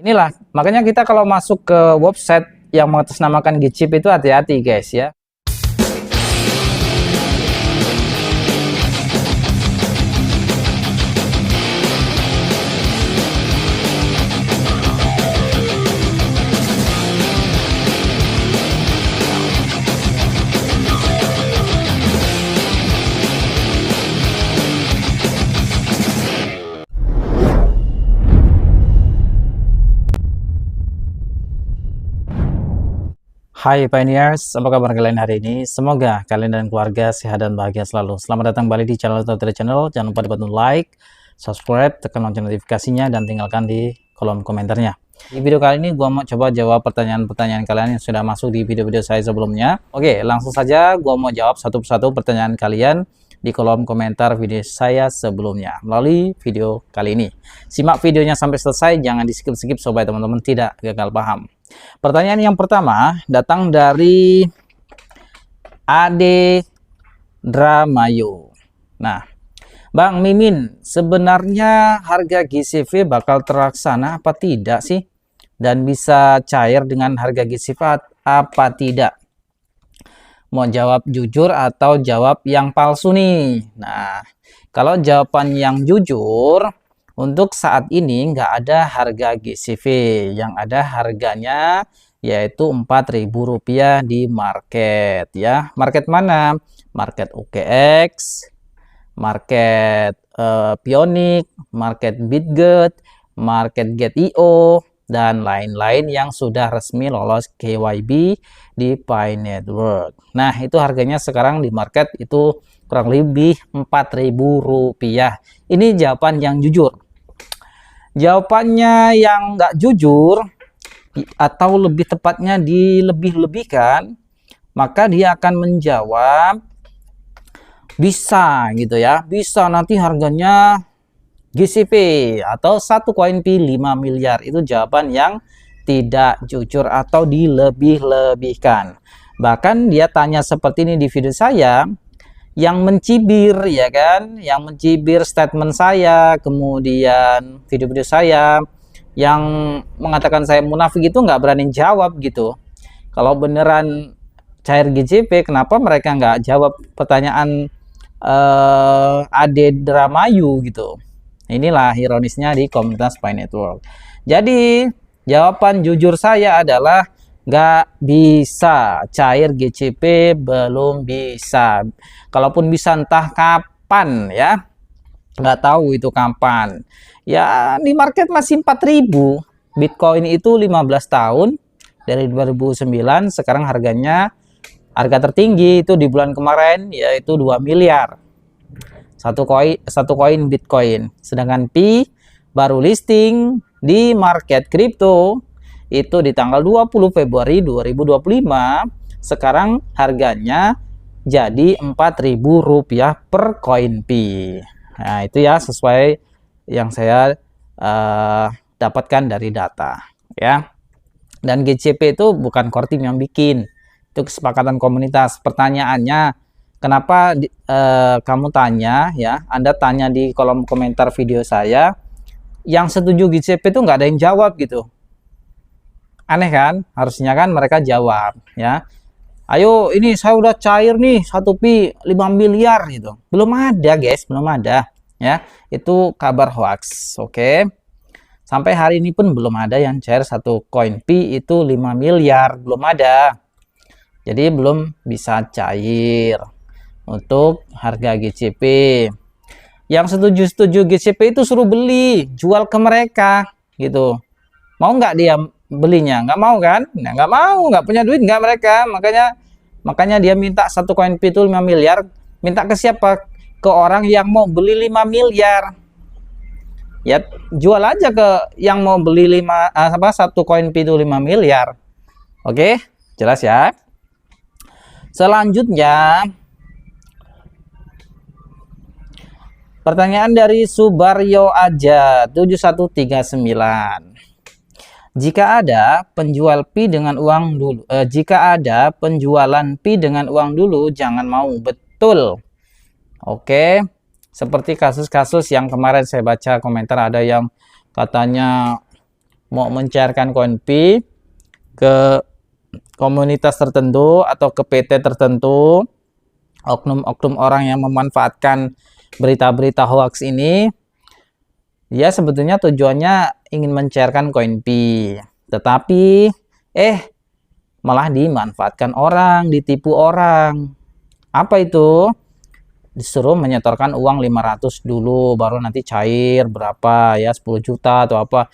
Inilah, makanya kita kalau masuk ke website yang mengatasnamakan Gchip itu hati-hati guys ya. Hai Pioneers, apa kabar kalian hari ini? Semoga kalian dan keluarga sehat dan bahagia selalu. Selamat datang kembali di channel Tutorial Channel. Jangan lupa dibantu like, subscribe, tekan lonceng notifikasinya, dan tinggalkan di kolom komentarnya. Di video kali ini gua mau coba jawab pertanyaan-pertanyaan kalian yang sudah masuk di video-video saya sebelumnya. Oke, langsung saja gua mau jawab satu persatu pertanyaan kalian di kolom komentar video saya sebelumnya melalui video kali ini. Simak videonya sampai selesai, jangan di skip-skip supaya teman-teman tidak gagal paham. Pertanyaan yang pertama datang dari Ade Dramayu. Nah, Bang Mimin, sebenarnya harga GCV bakal terlaksana apa tidak sih? Dan bisa cair dengan harga GCV apa tidak? Mau jawab jujur atau jawab yang palsu nih? Nah, kalau jawaban yang jujur, untuk saat ini nggak ada harga GCV, yang ada harganya yaitu Rp4.000 di market ya. Market mana? Market OKX, market Pioneer, market Bitget, market Get.io, dan lain-lain yang sudah resmi lolos KYB di Pi Network. Nah, itu harganya sekarang di market itu kurang lebih Rp4.000. Ini jawaban yang jujur. Jawabannya yang nggak jujur atau lebih tepatnya dilebih-lebihkan, maka dia akan menjawab bisa gitu ya, bisa nanti harganya GCV atau satu koin Pi 5 miliar. Itu jawaban yang tidak jujur atau dilebih-lebihkan. Bahkan dia tanya seperti ini di video saya, yang mencibir ya kan, yang mencibir statement saya, kemudian video-video saya yang mengatakan saya munafik itu nggak berani jawab gitu. Kalau beneran cair GCP, kenapa mereka nggak jawab pertanyaan Ade Dramayu gitu? Inilah ironisnya di komunitas Pi Network. Jadi jawaban jujur saya adalah nggak bisa cair GCP, belum bisa. Kalaupun bisa entah kapan ya, nggak tahu itu kapan ya. Di market masih 4.000. Bitcoin itu 15 tahun dari 2009, sekarang harga tertinggi itu di bulan kemarin yaitu 2 miliar satu koin Bitcoin. Sedangkan Pi baru listing di market kripto itu di tanggal 20 Februari 2025. Sekarang harganya jadi Rp4.000 per koin Pi. Nah, itu ya sesuai yang saya dapatkan dari data ya. Dan GCP itu bukan core team yang bikin, itu kesepakatan komunitas. Pertanyaannya, kenapa kamu tanya ya, Anda tanya di kolom komentar video saya, yang setuju GCP itu nggak ada yang jawab gitu. Aneh kan? Harusnya kan mereka jawab ya. Ayo, ini saya udah cair nih 1 Pi 5 miliar gitu. Belum ada guys, belum ada ya. Itu kabar hoax. Oke. Sampai hari ini pun belum ada yang cair 1 koin Pi itu 5 miliar, belum ada. Jadi belum bisa cair untuk harga GCP. Yang setuju GCP itu suruh beli, jual ke mereka gitu. Mau nggak dia belinya? Nggak mau kan? Nah, nggak mau, nggak punya duit nggak mereka. Makanya dia minta 1 koin Pi itu 5 miliar. Minta ke siapa? Ke orang yang mau beli 5 miliar. Ya, jual aja ke yang mau beli 1 koin Pi itu 5 miliar. Oke, jelas ya. Selanjutnya, pertanyaan dari Subaryo Aja 7139. Jika ada penjual Pi dengan uang dulu, jika ada penjualan Pi dengan uang dulu, jangan mau. Betul. Oke. Seperti kasus-kasus yang kemarin saya baca komentar, ada yang katanya mau mencairkan koin Pi ke komunitas tertentu atau ke PT tertentu, oknum-oknum orang yang memanfaatkan berita-berita hoax ini, dia sebetulnya tujuannya ingin mencairkan koin Pi, tetapi malah dimanfaatkan orang, ditipu orang. Apa itu? Disuruh menyetorkan uang 500 dulu, baru nanti cair berapa ya, 10 juta atau apa.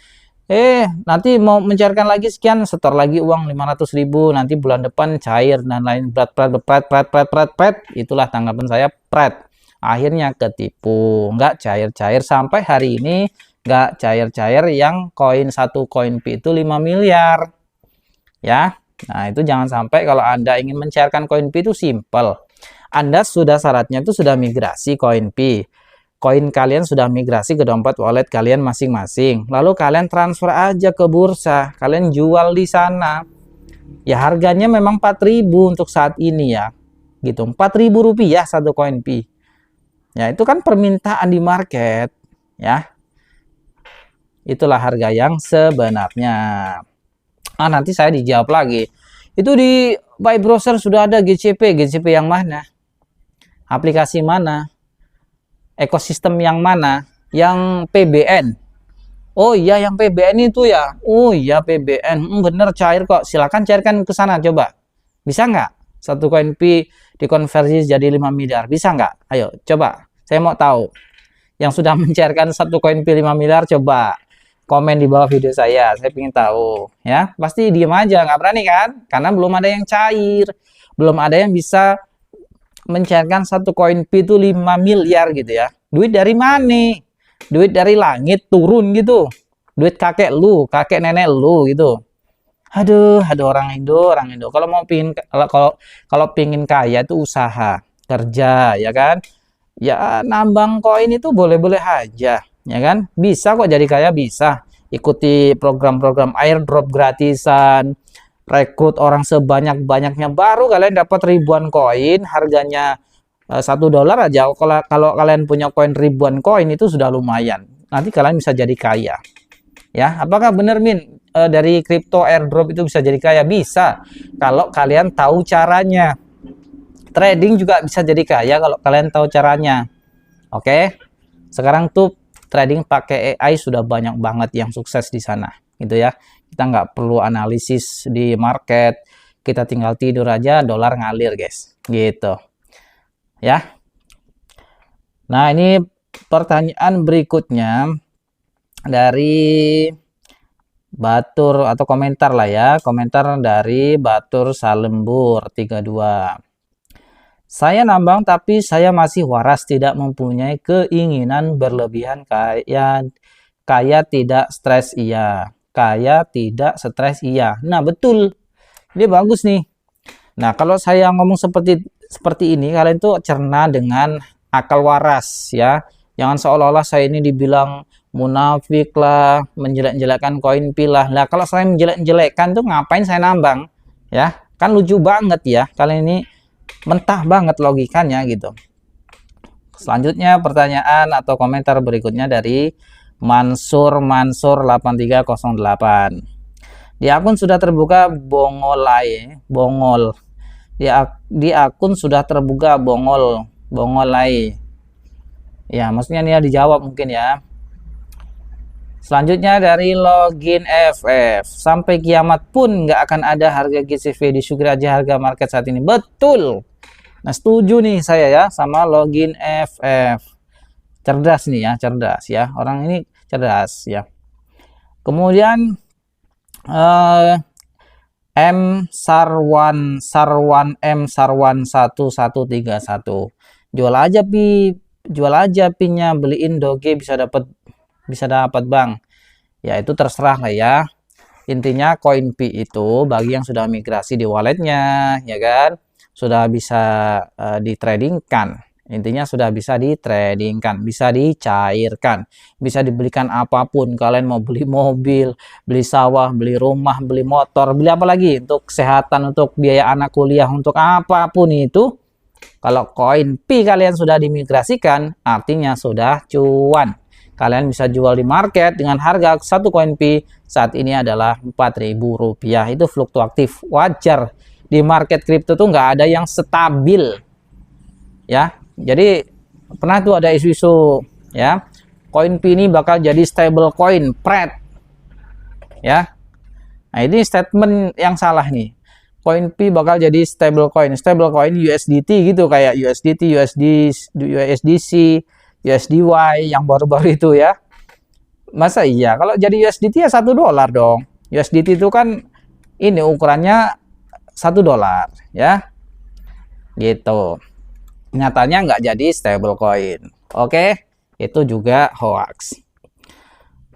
Nanti mau mencairkan lagi sekian, setor lagi uang 500.000, nanti bulan depan cair dan lain pret. Itulah tanggapan saya, pret. Akhirnya ketipu, nggak cair-cair sampai hari ini, nggak cair-cair yang satu koin Pi itu 5 miliar. Ya. Nah, itu jangan sampai kalau Anda ingin mencairkan koin Pi itu simple. Anda sudah syaratnya itu sudah migrasi koin Pi. Koin kalian sudah migrasi ke dompet wallet kalian masing-masing. Lalu kalian transfer aja ke bursa. Kalian jual di sana. Ya harganya memang 4.000 untuk saat ini ya. Gitu. 4.000 rupiah satu koin Pi. Ya itu kan permintaan di market. Ya. Itulah harga yang sebenarnya. Nanti saya dijawab lagi. Itu di Buy Browser sudah ada GCP. GCP yang mana? Aplikasi mana? Ekosistem yang mana? Yang PBN. Oh iya, yang PBN itu ya. Oh iya, PBN. Bener, cair kok. Silakan cairkan ke sana coba. Bisa nggak? Satu koin Pi dikonversi jadi 5 miliar. Bisa nggak? Ayo, coba. Saya mau tahu. Yang sudah mencairkan satu koin Pi 5 miliar, coba komen di bawah video saya ingin tahu ya. Pasti diem aja, nggak berani kan, karena belum ada yang cair, belum ada yang bisa mencairkan satu koin Pi itu 5 miliar gitu ya. Duit dari mana? Duit dari langit turun gitu, duit kakek lu, kakek nenek lu gitu. Aduh orang Indo kalau mau pingin, kalau pingin kaya itu usaha kerja ya kan, ya nambang koin itu boleh-boleh aja ya kan, bisa kok jadi kaya, bisa ikuti program-program airdrop gratisan, rekrut orang sebanyak-banyaknya, baru kalian dapat ribuan koin, harganya $1 aja. Kalau kalian punya koin ribuan koin itu sudah lumayan, nanti kalian bisa jadi kaya ya. Apakah benar Min, dari crypto airdrop itu bisa jadi kaya? Bisa, kalau kalian tahu caranya. Trading juga bisa jadi kaya kalau kalian tahu caranya. Oke, sekarang tuh trading pakai AI sudah banyak banget yang sukses di sana gitu ya. Kita nggak perlu analisis di market, kita tinggal tidur aja, dolar ngalir guys gitu ya. Nah ini pertanyaan berikutnya dari Batur, atau komentar lah ya, komentar dari Batur Salembur 32. Saya nambang tapi saya masih waras, tidak mempunyai keinginan berlebihan, kaya tidak stres iya. Kaya tidak stres iya. Nah, betul. Dia bagus nih. Nah, kalau saya ngomong seperti ini, kalian tuh cerna dengan akal waras ya. Jangan seolah-olah saya ini dibilang munafik lah, menjelek-jelekkan koin Pi lah. Nah, kalau saya menjelek-jelekkan tuh ngapain saya nambang? Ya, kan lucu banget ya. Kalian ini mentah banget logikanya gitu. Selanjutnya pertanyaan atau komentar berikutnya dari Mansur 8308. Di akun sudah terbuka bongol. Di akun sudah terbuka bongolai. Ya, maksudnya ini ya dijawab mungkin ya. Selanjutnya dari Login FF. Sampai kiamat pun nggak akan ada harga GCV, disyukuri aja harga market saat ini. Betul. Nah, setuju nih saya ya sama Login FF. Cerdas nih ya, cerdas ya. Orang ini cerdas ya. Kemudian M Sarwan M Sarwan 1131. Jual aja Pi-nya, beliin Doge bisa dapat Bang. Ya itu terserah lah ya. Intinya koin Pi itu bagi yang sudah migrasi di walletnya ya kan, sudah bisa ditradingkan. Intinya sudah bisa ditradingkan, bisa dicairkan, bisa dibelikan apapun. Kalian mau beli mobil, beli sawah, beli rumah, beli motor, beli apa lagi, untuk kesehatan, untuk biaya anak kuliah, untuk apapun itu. Kalau koin Pi kalian sudah dimigrasikan, artinya sudah cuan. kalian bisa jual di market dengan harga satu koin Pi saat ini adalah Rp4.000. Itu fluktuatif, wajar. Di market kripto tuh nggak ada yang stabil ya. Jadi pernah tuh ada isu-isu ya, koin Pi ini bakal jadi stable coin, pred ya. Nah, ini statement yang salah nih. Koin Pi bakal jadi stable coin USDT gitu, kayak USDT, USDC, USDY yang baru-baru itu ya. Masa iya kalau jadi USDT ya $1 dong. USDT itu kan ini ukurannya $1 ya, gitu. Nyatanya nggak jadi stable coin. Oke, itu juga hoax.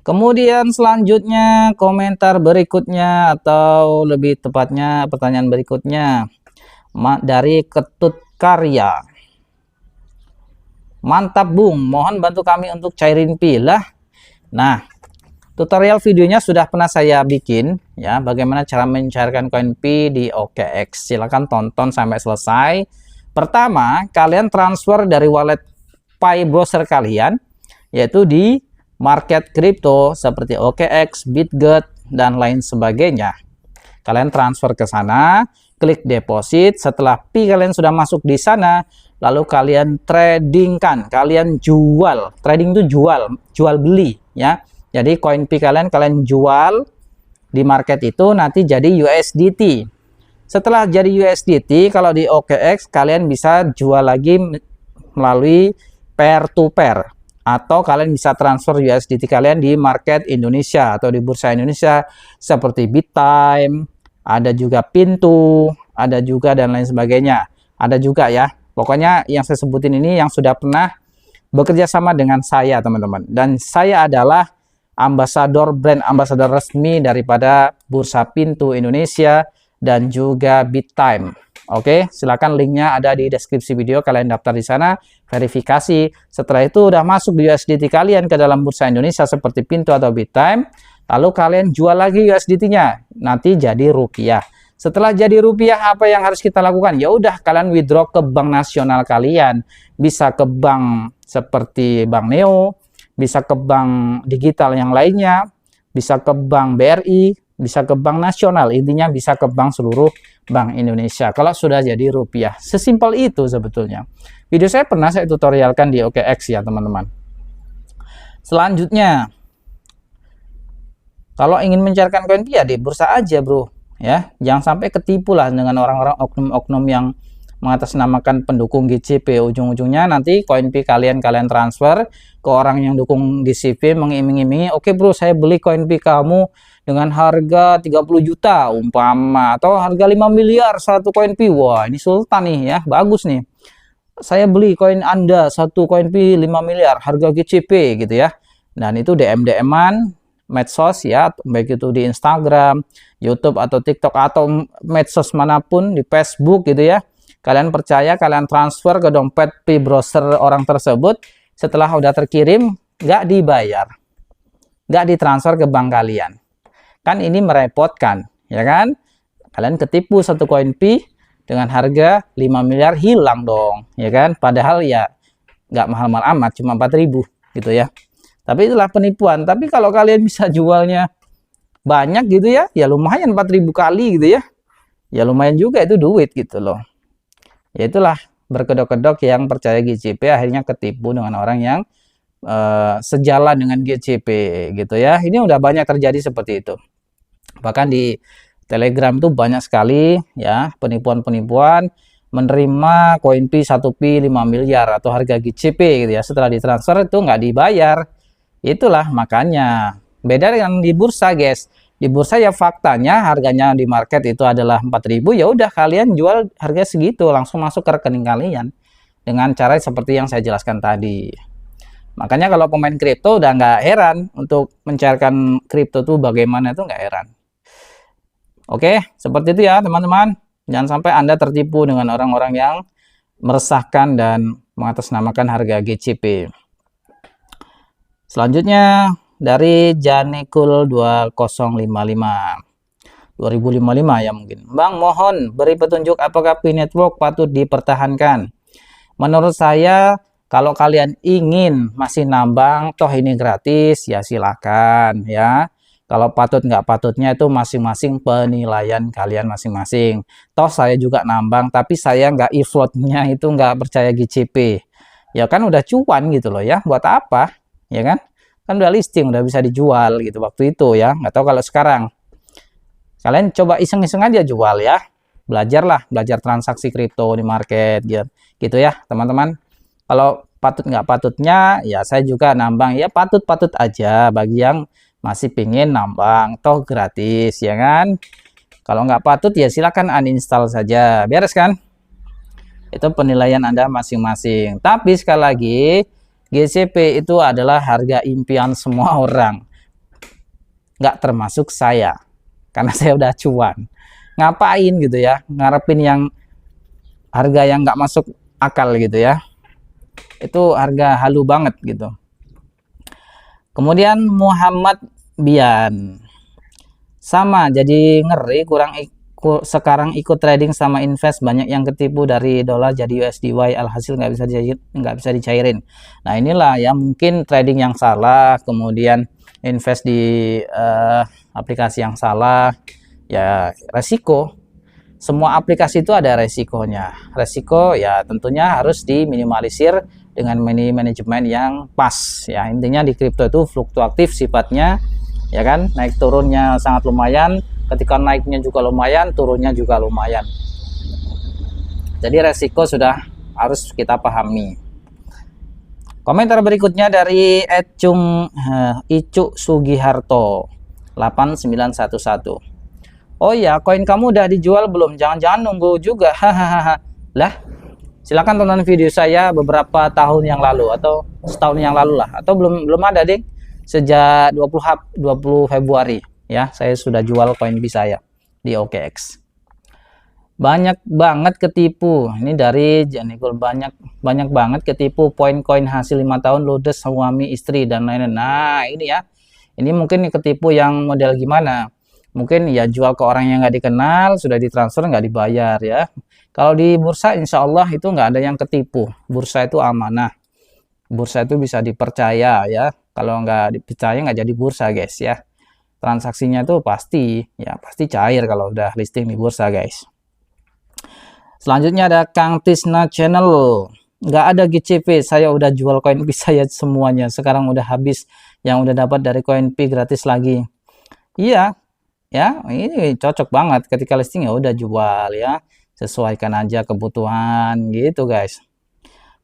Kemudian selanjutnya komentar berikutnya, atau lebih tepatnya pertanyaan berikutnya dari Ketut Karya. Mantap Bung, mohon bantu kami untuk cairin Pi lah. Nah, tutorial videonya sudah pernah saya bikin ya, bagaimana cara mencairkan koin Pi di OKX. Silahkan tonton sampai selesai. Pertama, kalian transfer dari wallet Pi browser kalian, yaitu di market kripto seperti OKX, BitGet, dan lain sebagainya. Kalian transfer ke sana, klik deposit. Setelah Pi kalian sudah masuk di sana, lalu kalian tradingkan, kalian jual. Trading itu jual beli ya. Jadi koin Pi kalian jual di market itu nanti jadi USDT. Setelah jadi USDT, kalau di OKX kalian bisa jual lagi melalui pair to pair, atau kalian bisa transfer USDT kalian di market Indonesia atau di bursa Indonesia seperti BitTime, ada juga Pintu, ada juga dan lain sebagainya. Ada juga ya. Pokoknya yang saya sebutin ini yang sudah pernah bekerja sama dengan saya, teman-teman. Dan saya adalah brand ambassador resmi daripada bursa Pintu Indonesia dan juga BitTime. Oke, silakan linknya ada di deskripsi video, kalian daftar di sana, verifikasi. Setelah itu udah masuk di USDT kalian ke dalam bursa Indonesia seperti Pintu atau BitTime, lalu kalian jual lagi USDT-nya, nanti jadi rupiah. Setelah jadi rupiah, apa yang harus kita lakukan? Ya udah, kalian withdraw ke bank nasional kalian, bisa ke bank seperti Bank Neo, bisa ke bank digital yang lainnya, bisa ke bank BRI, bisa ke bank nasional, intinya bisa ke bank seluruh Bank Indonesia kalau sudah jadi rupiah. Sesimpel itu sebetulnya. Video saya pernah saya tutorialkan di OKX ya, teman-teman. Selanjutnya, kalau ingin mencairkan koin Pi ya di bursa aja, bro ya. Jangan sampai ketipu lah dengan orang-orang oknum-oknum yang mengatasnamakan pendukung GCP. Ujung-ujungnya nanti koin Pi kalian transfer ke orang yang dukung GCP, mengiming-imingi, oke bro, saya beli koin Pi kamu dengan harga 30 juta umpama, atau harga 5 miliar satu koin Pi. Wah, ini sultan nih ya, bagus nih. Saya beli koin Anda satu koin Pi 5 miliar harga GCP gitu ya. Dan itu DM-an medsos ya, baik itu di Instagram, YouTube atau TikTok atau medsos manapun, di Facebook gitu ya. Kalian percaya, kalian transfer ke dompet Pi browser orang tersebut. Setelah udah terkirim, nggak dibayar, nggak ditransfer ke bank kalian. Kan ini merepotkan, ya kan? Kalian ketipu satu koin Pi dengan harga 5 miliar, hilang dong, ya kan? Padahal ya nggak mahal-mahal amat, cuma 4.000 gitu ya. Tapi itulah penipuan. Tapi kalau kalian bisa jualnya banyak gitu ya, ya lumayan 4.000 kali gitu ya. Ya lumayan juga itu duit gitu loh. Ya itulah berkedok-kedok yang percaya GCP akhirnya ketipu dengan orang yang sejalan dengan GCP gitu ya. Ini udah banyak terjadi seperti itu. Bahkan di Telegram tuh banyak sekali ya penipuan-penipuan menerima koin Pi 1 Pi 5 miliar atau harga GCP gitu ya. Setelah ditransfer itu nggak dibayar. Itulah makanya beda dengan di bursa, guys. Di bursa ya faktanya harganya di market itu adalah 4.000, ya udah kalian jual harga segitu langsung masuk ke rekening kalian dengan cara seperti yang saya jelaskan tadi. Makanya kalau pemain kripto udah nggak heran untuk mencairkan kripto tuh bagaimana, itu nggak heran. Oke, seperti itu ya teman-teman. Jangan sampai Anda tertipu dengan orang-orang yang meresahkan dan mengatasnamakan harga GCP. Selanjutnya dari Janekul 2055 ya mungkin. Bang, mohon beri petunjuk apakah Pi Network patut dipertahankan. Menurut saya Kalau kalian ingin masih nambang, toh ini gratis, ya silakan ya. Kalau patut nggak patutnya itu masing-masing penilaian kalian masing-masing. Toh saya juga nambang, tapi saya nggak e-floatnya itu nggak percaya GCP. Ya kan udah cuan gitu loh ya, buat apa? Ya kan? Kan udah listing, udah bisa dijual gitu waktu itu ya. Nggak tahu kalau sekarang. Kalian coba iseng-iseng aja jual ya. Belajarlah, belajar transaksi kripto di market gitu ya teman-teman. Kalau patut nggak patutnya, ya saya juga nambang ya patut-patut aja bagi yang masih pingin nambang, toh gratis ya kan. Kalau nggak patut ya silakan uninstall saja, beres kan? Itu penilaian Anda masing-masing. Tapi sekali lagi, GCP itu adalah harga impian semua orang, nggak termasuk saya, karena saya udah cuan. Ngapain gitu ya, ngarepin yang harga yang nggak masuk akal gitu ya. Itu harga halu banget gitu. Kemudian Muhammad Bian, sama jadi ngeri, sekarang ikut trading sama invest, banyak yang ketipu dari dolar jadi USDY, alhasil nggak bisa dicairin. Nah inilah ya, mungkin trading yang salah, kemudian invest di aplikasi yang salah, ya resiko. Semua aplikasi itu ada resikonya. Resiko ya tentunya harus diminimalisir dengan manajemen yang pas ya. Intinya di kripto itu fluktuatif sifatnya ya kan, naik turunnya sangat lumayan, ketika naiknya juga lumayan, turunnya juga lumayan. Jadi resiko sudah harus kita pahami. Komentar berikutnya dari Icu Sugiharto 8911. Oh ya, koin kamu udah dijual belum? Jangan-jangan nunggu juga. Hahaha. Lah, silakan tonton video saya beberapa tahun yang lalu atau setahun yang lalu lah, atau belum ada, Ding. Sejak 20 Februari ya, saya sudah jual koin B saya di OKX. Banyak banget ketipu. Ini dari Janikul, banyak banget ketipu koin hasil 5 tahun ludes suami istri dan lain-lain. Nah, ini ya. Ini mungkin ketipu yang model gimana? Mungkin ya jual ke orang yang nggak dikenal, sudah ditransfer nggak dibayar ya. Kalau di bursa insya Allah itu nggak ada yang ketipu. Bursa itu amanah. Bursa itu bisa dipercaya ya. Kalau nggak dipercaya nggak jadi bursa guys ya. Transaksinya tuh pasti cair kalau udah listing di bursa guys. Selanjutnya ada Kang Tisna Channel. Nggak ada GCP, saya udah jual koin P saya semuanya. Sekarang udah habis yang udah dapat dari koin P gratis lagi. Iya. Ya, ini cocok banget ketika listing ya udah jual ya. Sesuaikan aja kebutuhan gitu, guys.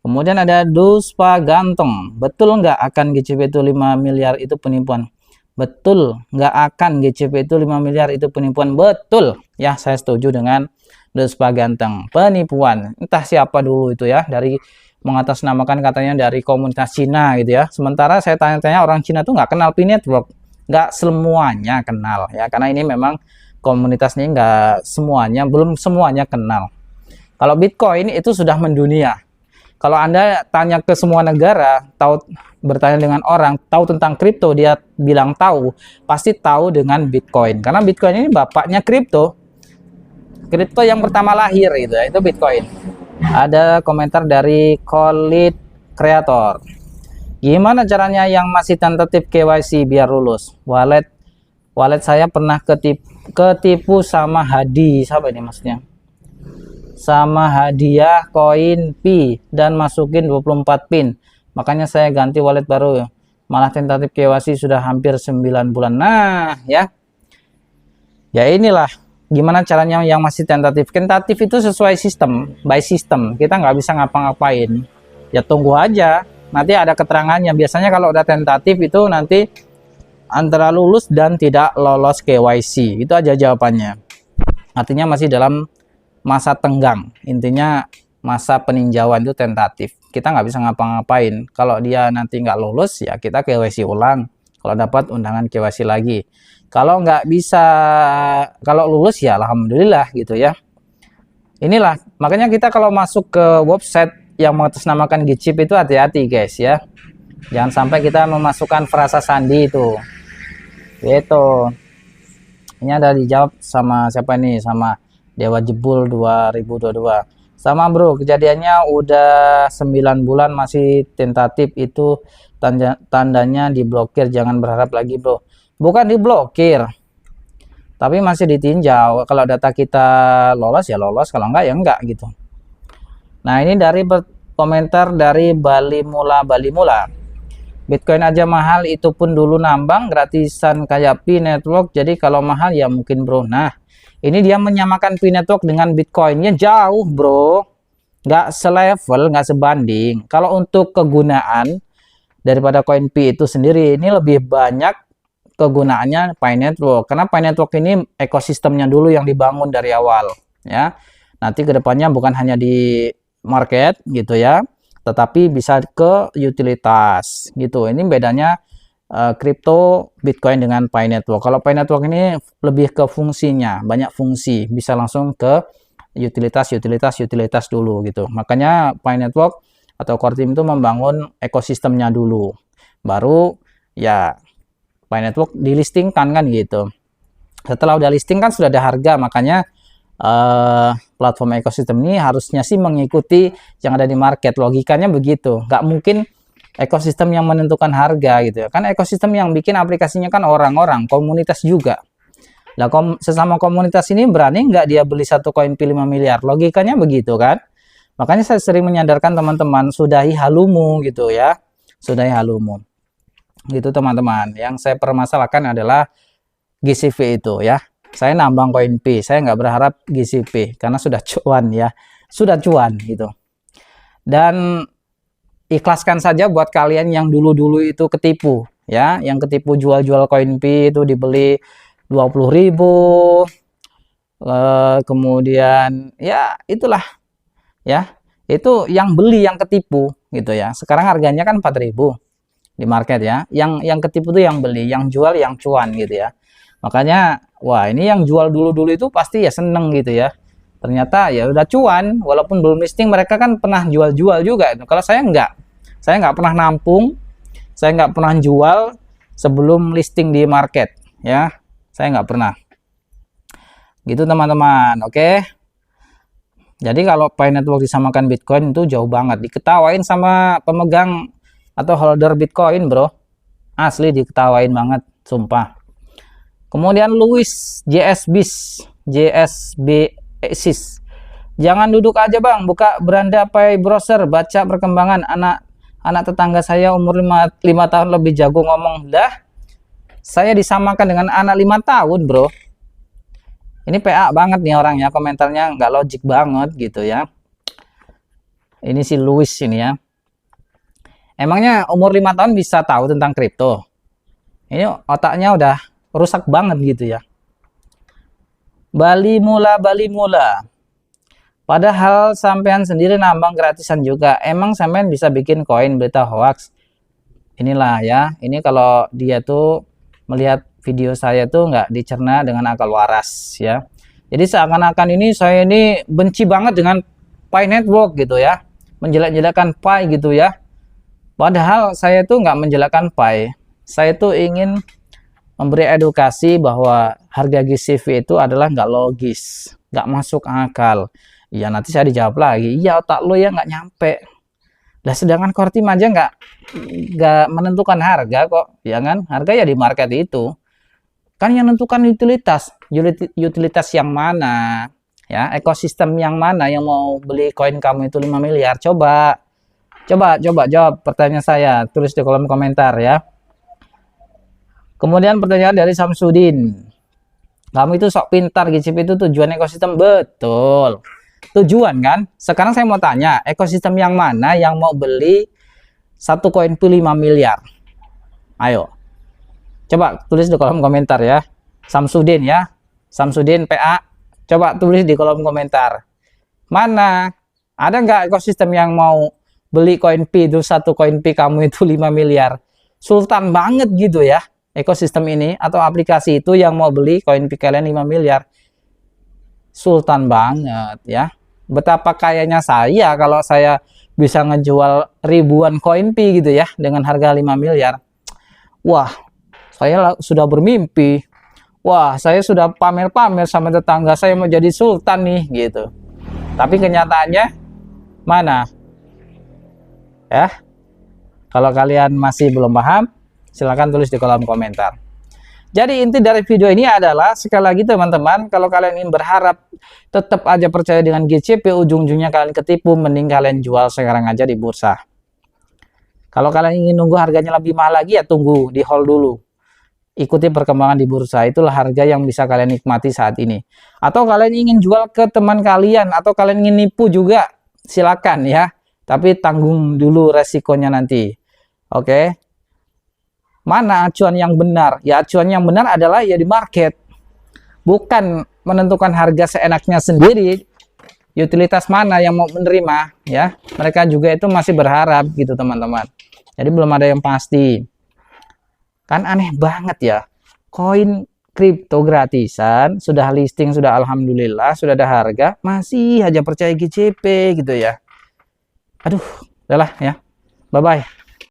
Kemudian ada Duspa Ganteng. Betul nggak akan GCP itu 5 miliar itu penipuan? Betul, nggak akan GCP itu 5 miliar itu penipuan. Betul. Ya, saya setuju dengan Duspa Ganteng. Penipuan. Entah siapa dulu itu ya, dari mengatasnamakan katanya dari komunitas Cina gitu ya. Sementara saya tanya-tanya orang Cina tuh nggak kenal P network. Nggak semuanya kenal ya, karena ini memang komunitasnya nggak semuanya, belum semuanya kenal. Kalau Bitcoin itu sudah mendunia. Kalau Anda tanya ke semua negara, bertanya dengan orang tahu tentang kripto, dia bilang tahu, pasti tahu dengan Bitcoin, karena Bitcoin ini bapaknya kripto yang pertama lahir gitu ya, itu Bitcoin. Ada komentar dari Khalid Creator. Gimana caranya yang masih tentatif KYC biar lulus? Wallet saya pernah ketipu sama Hadi, siapa ini maksudnya? Sama hadiah koin P dan masukin 24 pin. Makanya saya ganti wallet baru. Malah tentatif KYC sudah hampir 9 bulan. Nah, ya. Ya inilah gimana caranya yang masih tentatif. Tentatif itu sesuai sistem, by system. Kita nggak bisa ngapa-ngapain. Ya tunggu aja. Nanti ada keterangannya. Biasanya kalau udah tentatif itu nanti antara lulus dan tidak lolos KYC. Itu aja jawabannya. Artinya masih dalam masa tenggang. Intinya masa peninjauan itu tentatif. Kita nggak bisa ngapa-ngapain. Kalau dia nanti nggak lulus ya kita KYC ulang. Kalau dapat undangan KYC lagi. Kalau nggak bisa, kalau lulus ya alhamdulillah gitu ya. Inilah makanya kita kalau masuk ke website yang mengatasnamakan GCP itu hati-hati guys ya, jangan sampai kita memasukkan frasa sandi itu gitu. Ini ada dijawab sama siapa nih, sama Dewa Jebul 2022. Sama bro, kejadiannya udah 9 bulan masih tentatif, itu tandanya diblokir. Jangan berharap lagi bro. Bukan diblokir, tapi masih ditinjau. Kalau data kita lolos ya lolos, kalau enggak ya enggak gitu. Nah ini dari komentar dari Bali Mula. Bitcoin aja mahal, itu pun dulu nambang gratisan kayak Pi Network. Jadi kalau mahal ya mungkin bro. Nah ini dia menyamakan Pi Network dengan Bitcoinnya jauh bro, nggak selevel, nggak sebanding. Kalau untuk kegunaan daripada koin Pi itu sendiri, ini lebih banyak kegunaannya Pi Network, karena Pi Network ini ekosistemnya dulu yang dibangun dari awal ya. Nanti kedepannya bukan hanya di market gitu ya, tetapi bisa ke utilitas gitu. Ini bedanya kripto Bitcoin dengan Pi Network. Kalau Pi Network ini lebih ke fungsinya, banyak fungsi, bisa langsung ke utilitas dulu gitu. Makanya Pi Network atau Core Team itu membangun ekosistemnya dulu, baru ya Pi Network dilistingkan kan gitu. Setelah udah listing kan sudah ada harga, makanya platform ekosistem ini harusnya sih mengikuti yang ada di market. Logikanya begitu, nggak mungkin ekosistem yang menentukan harga gitu ya. Kan ekosistem yang bikin aplikasinya kan orang-orang, komunitas juga. Nah, sesama komunitas ini berani nggak dia beli satu koin Pi 5 miliar? Logikanya begitu kan. Makanya saya sering menyadarkan teman-teman, sudahi halumu gitu ya. Sudahi halumu. Gitu teman-teman. Yang saya permasalahkan adalah GCV itu ya. Saya nambang koin Pi, saya nggak berharap GCP karena sudah cuan ya, sudah cuan gitu. Dan ikhlaskan saja buat kalian yang dulu-dulu itu ketipu ya, yang ketipu jual-jual koin Pi itu dibeli 20.000, kemudian ya itulah ya, itu yang beli yang ketipu gitu ya. Sekarang harganya kan 4.000 di market ya, yang ketipu itu yang beli, yang jual yang cuan gitu ya. Makanya wah ini yang jual dulu-dulu itu pasti ya seneng gitu ya, ternyata ya udah cuan walaupun belum listing. Mereka kan pernah jual-jual juga. Kalau saya nggak pernah nampung, saya nggak pernah jual sebelum listing di market ya, saya nggak pernah gitu teman-teman. Oke, jadi kalau Pi Network disamakan Bitcoin itu jauh banget, diketawain sama pemegang atau holder Bitcoin bro, asli diketawain banget sumpah. Kemudian Louis JSB-SIS, jangan duduk aja bang, buka beranda Pi browser, baca perkembangan. Anak tetangga saya umur 5 tahun lebih jago ngomong. Dah, saya disamakan dengan anak 5 tahun bro. Ini PA banget nih orangnya, komentarnya nggak logik banget gitu ya. Ini si Louis ini ya, emangnya umur 5 tahun bisa tahu tentang kripto? Ini otaknya udah rusak banget gitu ya. Bali Mula, padahal sampean sendiri nambang gratisan juga. Emang sampean bisa bikin koin berita hoax? Inilah ya, ini kalau dia tuh melihat video saya tuh nggak dicerna dengan akal waras ya. Jadi seakan-akan ini saya ini benci banget dengan Pi Network gitu ya, menjelek-jelekan Pi gitu ya. Padahal saya tuh nggak menjelekkan Pi, saya tuh ingin memberi edukasi bahwa harga GCV itu adalah nggak logis, nggak masuk akal. Ya nanti saya dijawab lagi, iya otak lo ya nggak nyampe. Lah sedangkan Core Team aja nggak menentukan harga kok, ya kan? Harga ya di market itu. Kan yang menentukan utilitas yang mana, ya ekosistem yang mana yang mau beli koin kamu itu 5 miliar. Coba jawab pertanyaan saya, tulis di kolom komentar ya. Kemudian pertanyaan dari Samsudin, kamu itu sok pintar, GCP itu tujuan ekosistem. Betul, tujuan kan. Sekarang saya mau tanya, ekosistem yang mana yang mau beli satu koin Pi 5 miliar? Ayo, coba tulis di kolom komentar ya. Samsudin ya, Samsudin PA, coba tulis di kolom komentar. Mana? Ada nggak ekosistem yang mau beli koin Pi itu, satu koin Pi kamu itu 5 miliar? Sultan banget gitu ya ekosistem ini atau aplikasi itu yang mau beli koin Pi kalian 5 miliar. Sultan banget ya. Betapa kayanya saya kalau saya bisa ngejual ribuan koin Pi gitu ya dengan harga 5 miliar. Wah, saya sudah bermimpi. Wah, saya sudah pamer-pamer sama tetangga saya mau jadi sultan nih gitu. Tapi kenyataannya mana? Ya, kalau kalian masih belum paham, silahkan tulis di kolom komentar. Jadi inti dari video ini adalah, sekali lagi teman-teman, kalau kalian ingin berharap tetap aja percaya dengan GCP, ujung-ujungnya kalian ketipu, mending kalian jual sekarang aja di bursa. Kalau kalian ingin nunggu harganya lebih mahal lagi, ya tunggu, di hold dulu. Ikuti perkembangan di bursa, itulah harga yang bisa kalian nikmati saat ini. Atau kalian ingin jual ke teman kalian, atau kalian ingin nipu juga, silakan ya. Tapi tanggung dulu resikonya nanti. Oke. Mana acuan yang benar? Ya acuan yang benar adalah ya di market. Bukan menentukan harga seenaknya sendiri. Utilitas mana yang mau menerima ya. Mereka juga itu masih berharap gitu teman-teman. Jadi belum ada yang pasti. Kan aneh banget ya, koin kripto gratisan, sudah listing, sudah alhamdulillah, sudah ada harga, masih aja percaya GCP gitu ya. Aduh, udahlah ya. Bye-bye.